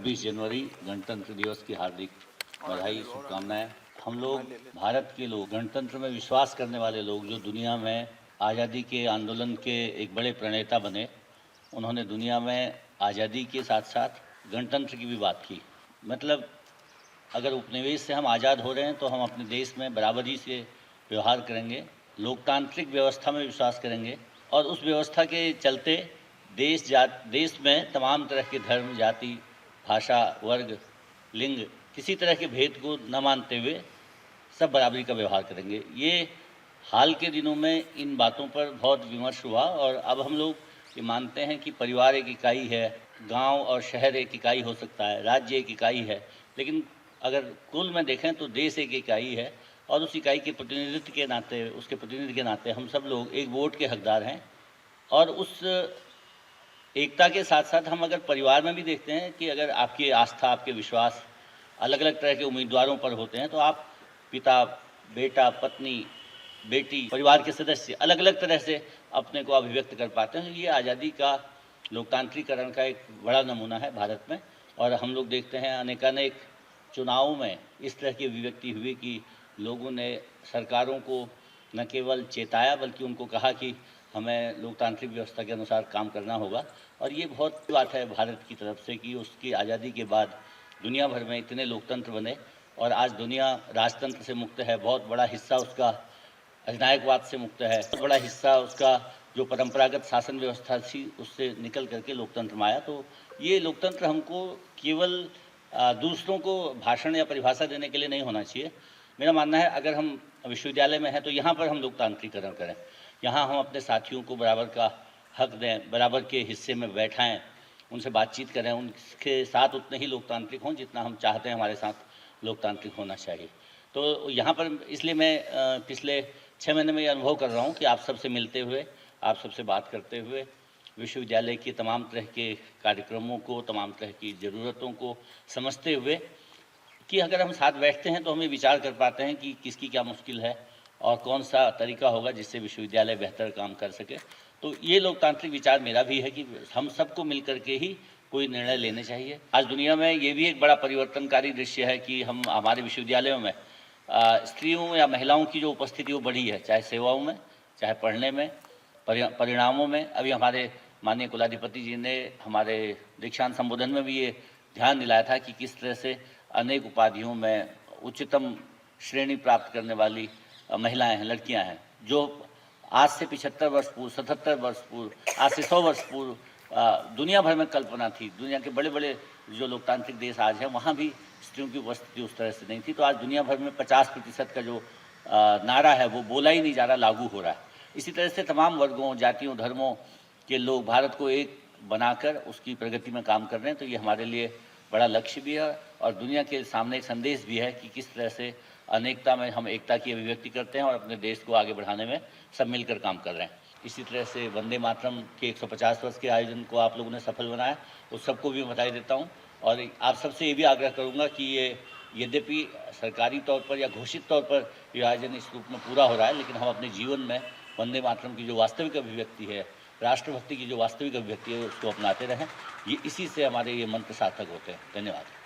20 जनवरी गणतंत्र दिवस की हार्दिक बधाई, शुभकामनाएं। हम लोग भारत के लोग, गणतंत्र में विश्वास करने वाले लोग, जो दुनिया में आज़ादी के आंदोलन के एक बड़े प्रणेता बने, उन्होंने दुनिया में आज़ादी के साथ साथ गणतंत्र की भी बात की। मतलब अगर उपनिवेश से हम आज़ाद हो रहे हैं तो हम अपने देश में बराबरी से व्यवहार करेंगे, लोकतांत्रिक व्यवस्था में विश्वास करेंगे और उस व्यवस्था के चलते देश में तमाम तरह के धर्म, जाति, भाषा, वर्ग, लिंग, किसी तरह के भेद को न मानते हुए सब बराबरी का व्यवहार करेंगे। ये हाल के दिनों में इन बातों पर बहुत विमर्श हुआ और अब हम लोग ये मानते हैं कि परिवार एक इकाई है, गांव और शहर एक इकाई हो सकता है, राज्य एक इकाई है, लेकिन अगर कुल में देखें तो देश एक इकाई है और उस इकाई के प्रतिनिधित्व के नाते, उसके प्रतिनिधि के नाते हम सब लोग एक वोट के हकदार हैं। और उस एकता के साथ साथ हम अगर परिवार में भी देखते हैं कि अगर आपकी आस्था, आपके विश्वास अलग अलग तरह के उम्मीदवारों पर होते हैं तो आप पिता, बेटा, पत्नी, बेटी, परिवार के सदस्य अलग अलग तरह से अपने को अभिव्यक्त कर पाते हैं। ये आज़ादी का, लोकतांत्रिकरण का एक बड़ा नमूना है भारत में। और हम लोग देखते हैं अनेकानेक चुनावों में इस तरह की अभिव्यक्ति हुई कि लोगों ने सरकारों को न केवल चेताया बल्कि उनको कहा कि हमें लोकतांत्रिक व्यवस्था के अनुसार काम करना होगा। और ये बहुत बात है भारत की तरफ से कि उसकी आज़ादी के बाद दुनिया भर में इतने लोकतंत्र बने और आज दुनिया राजतंत्र से मुक्त है। बहुत बड़ा हिस्सा उसका अधिनायकवाद से मुक्त है, बहुत बड़ा हिस्सा उसका जो परंपरागत शासन व्यवस्था थी उससे निकल करके लोकतंत्र में आया। तो ये लोकतंत्र हमको केवल दूसरों को भाषण या परिभाषा देने के लिए नहीं होना चाहिए। मेरा मानना है अगर हम विश्वविद्यालय में हैं तो यहाँ पर हम लोकतांत्रिकरण करें, यहाँ हम अपने साथियों को बराबर का हक दें, बराबर के हिस्से में बैठाएं, उनसे बातचीत करें, उनके साथ उतने ही लोकतांत्रिक हों जितना हम चाहते हैं हमारे साथ लोकतांत्रिक होना चाहिए। तो यहाँ पर इसलिए मैं पिछले 6 महीने में ये अनुभव कर रहा हूँ कि आप सबसे मिलते हुए, आप सबसे बात करते हुए, विश्वविद्यालय के तमाम तरह के कार्यक्रमों को, तमाम तरह की ज़रूरतों को समझते हुए कि अगर हम साथ बैठते हैं तो हम ये विचार कर पाते हैं कि किसकी क्या मुश्किल है और कौन सा तरीका होगा जिससे विश्वविद्यालय बेहतर काम कर सके। तो ये लोकतांत्रिक विचार मेरा भी है कि हम सबको मिल कर के ही कोई निर्णय लेने चाहिए। आज दुनिया में ये भी एक बड़ा परिवर्तनकारी दृश्य है कि हम हमारे विश्वविद्यालयों में स्त्रियों या महिलाओं की जो उपस्थिति वो बढ़ी है, चाहे सेवाओं में, चाहे पढ़ने में, परिणामों में। अभी हमारे माननीय कुलाधिपति जी ने हमारे दीक्षांत संबोधन में भी ये ध्यान दिलाया था कि किस तरह से अनेक उपाधियों में उच्चतम श्रेणी प्राप्त करने वाली महिलाएं हैं, लड़कियां हैं, जो आज से 75 वर्ष पूर्व, 77 वर्ष पूर्व, आज से 100 वर्ष पूर्व दुनिया भर में कल्पना थी। दुनिया के बड़े बड़े जो लोकतांत्रिक देश आज हैं वहाँ भी स्त्रियों की उपस्थिति उस तरह से नहीं थी। तो आज दुनिया भर में 50% का जो नारा है वो बोला ही नहीं जा रहा, लागू हो रहा है। इसी तरह से तमाम वर्गों, जातियों, धर्मों के लोग भारत को एक बनाकर उसकी प्रगति में काम कर रहे हैं। तो ये हमारे लिए बड़ा लक्ष्य भी है और दुनिया के सामने एक संदेश भी है कि किस तरह से अनेकता में हम एकता की अभिव्यक्ति करते हैं और अपने देश को आगे बढ़ाने में सब मिलकर काम कर रहे हैं। इसी तरह से वंदे मातरम के 150 वर्ष के आयोजन को आप लोगों ने सफल बनाया, उस सबको भी बधाई देता हूँ। और आप सबसे ये भी आग्रह करूँगा कि ये यद्यपि सरकारी तौर पर या घोषित तौर पर ये आयोजन इस रूप में पूरा हो रहा है, लेकिन हम अपने जीवन में वंदे मातरम की जो वास्तविक अभिव्यक्ति है, राष्ट्रभक्ति की जो वास्तविक अभिव्यक्ति है, उसको अपनाते रहें। ये इसी से हमारे ये मंत्र सार्थक होते हैं। धन्यवाद।